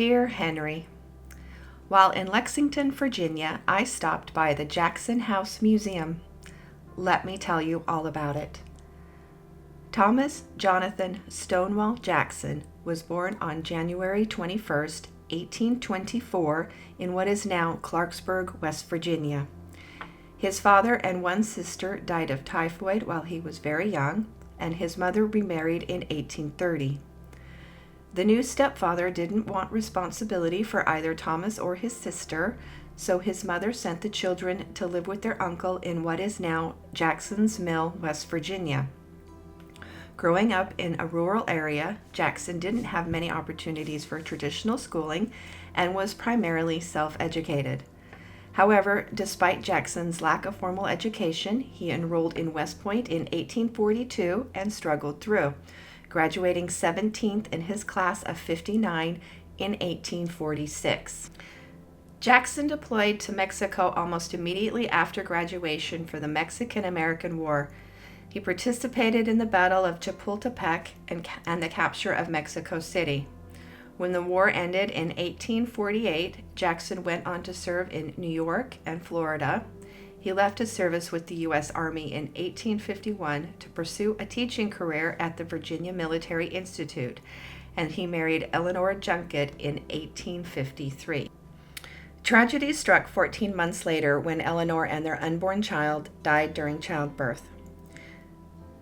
Dear Henry, while in Lexington, Virginia, I stopped by the Jackson House Museum. Let me tell you all about it. Thomas Jonathan Stonewall Jackson was born on January 21st, 1824, in what is now Clarksburg, West Virginia. His father and one sister died of typhoid while he was very young, and his mother remarried in 1830. The new stepfather didn't want responsibility for either Thomas or his sister, so his mother sent the children to live with their uncle in what is now Jackson's Mill, West Virginia. Growing up in a rural area, Jackson didn't have many opportunities for traditional schooling and was primarily self-educated. However, despite Jackson's lack of formal education, he enrolled in West Point in 1842 and struggled through, graduating 17th in his class of 59 in 1846. Jackson deployed to Mexico almost immediately after graduation for the Mexican-American War. He participated in the Battle of Chapultepec and the capture of Mexico City. When the war ended in 1848, Jackson went on to serve in New York and Florida. He left his service with the U.S. Army in 1851 to pursue a teaching career at the Virginia Military Institute, and he married Eleanor Junket in 1853. Tragedy struck 14 months later when Eleanor and their unborn child died during childbirth.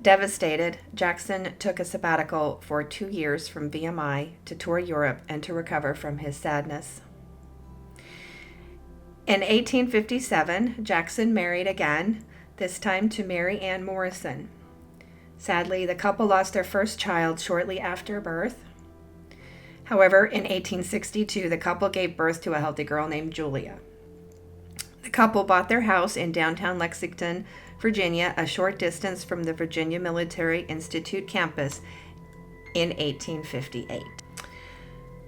Devastated, Jackson took a sabbatical for 2 years from VMI to tour Europe and to recover from his sadness. In 1857, Jackson married again, this time to Mary Ann Morrison. Sadly, the couple lost their first child shortly after birth. However, in 1862, the couple gave birth to a healthy girl named Julia. The couple bought their house in downtown Lexington, Virginia, a short distance from the Virginia Military Institute campus, in 1858.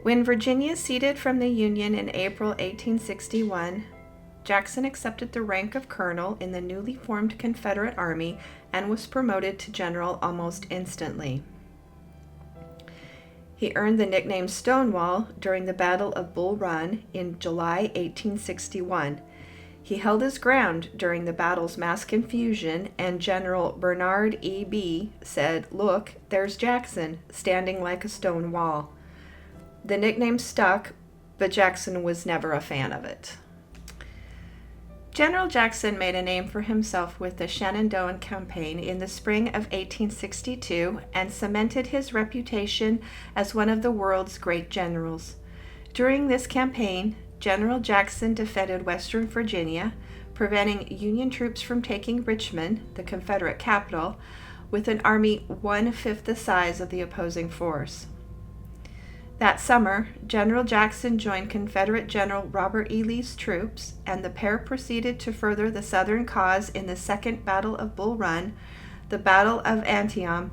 When Virginia ceded from the Union in April 1861, Jackson accepted the rank of colonel in the newly formed Confederate Army and was promoted to general almost instantly. He earned the nickname Stonewall during the Battle of Bull Run in July 1861. He held his ground during the battle's mass confusion, and General Bernard E. B. said, "Look, there's Jackson, standing like a stone wall." The nickname stuck, but Jackson was never a fan of it. General Jackson made a name for himself with the Shenandoah Campaign in the spring of 1862 and cemented his reputation as one of the world's great generals. During this campaign, General Jackson defended Western Virginia, preventing Union troops from taking Richmond, the Confederate capital, with an army 1/5 the size of the opposing force. That summer, General Jackson joined Confederate General Robert E. Lee's troops, and the pair proceeded to further the Southern cause in the Second Battle of Bull Run, the Battle of Antietam,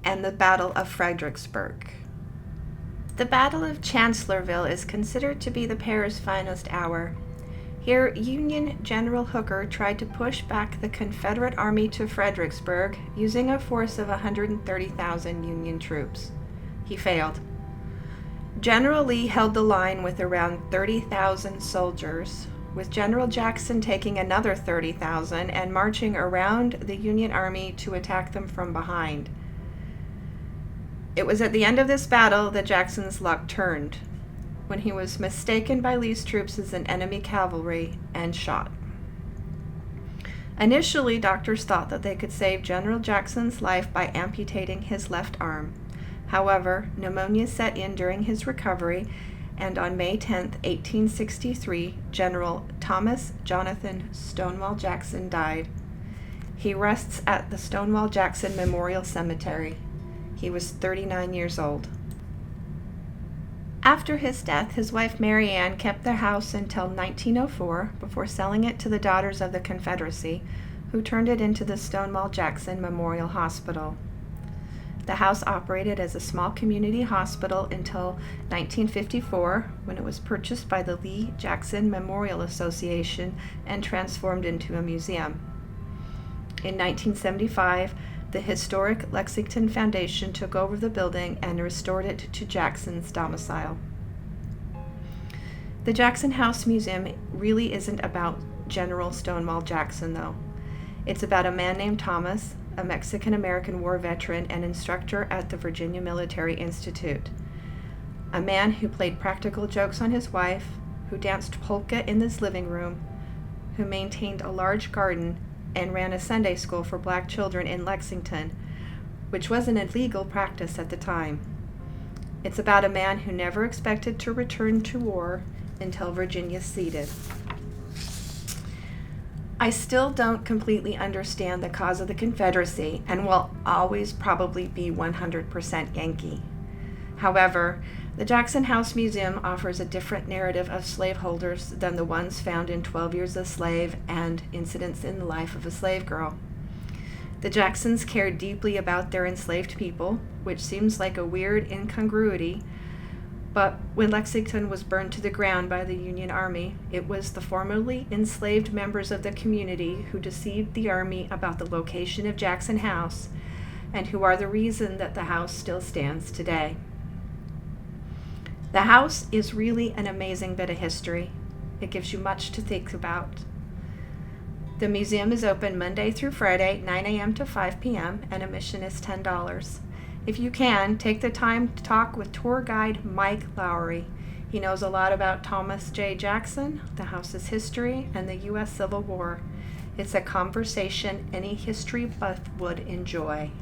and the Battle of Fredericksburg. The Battle of Chancellorsville is considered to be the pair's finest hour. Here, Union General Hooker tried to push back the Confederate Army to Fredericksburg using a force of 130,000 Union troops. He failed. General Lee held the line with around 30,000 soldiers, with General Jackson taking another 30,000 and marching around the Union Army to attack them from behind. It was at the end of this battle that Jackson's luck turned, when he was mistaken by Lee's troops as an enemy cavalry and shot. Initially, doctors thought that they could save General Jackson's life by amputating his left arm. However, pneumonia set in during his recovery, and on May 10, 1863, General Thomas Jonathan Stonewall Jackson died. He rests at the Stonewall Jackson Memorial Cemetery. He was 39 years old. After his death, his wife Mary Ann kept their house until 1904 before selling it to the Daughters of the Confederacy, who turned it into the Stonewall Jackson Memorial Hospital. The house operated as a small community hospital until 1954, when it was purchased by the Lee Jackson Memorial Association and transformed into a museum. In 1975, the historic Lexington Foundation took over the building and restored it to Jackson's domicile. The Jackson House Museum really isn't about General Stonewall Jackson, though. It's about a man named Thomas, a Mexican-American war veteran and instructor at the Virginia Military Institute. A man who played practical jokes on his wife, who danced polka in his living room, who maintained a large garden and ran a Sunday school for black children in Lexington, which was an illegal practice at the time. It's about a man who never expected to return to war until Virginia ceded. I still don't completely understand the cause of the Confederacy and will always probably be 100% Yankee. However, the Jackson House Museum offers a different narrative of slaveholders than the ones found in 12 Years a Slave and Incidents in the Life of a Slave Girl. The Jacksons cared deeply about their enslaved people, which seems like a weird incongruity, but when Lexington was burned to the ground by the Union Army, it was the formerly enslaved members of the community who deceived the Army about the location of Jackson House and who are the reason that the house still stands today. The house is really an amazing bit of history. It gives you much to think about. The museum is open Monday through Friday, 9 a.m. to 5 p.m., and admission is $10. If you can, take the time to talk with tour guide Mike Lowry. He knows a lot about Thomas J. Jackson, the house's history, and the U.S. Civil War. It's a conversation any history buff would enjoy.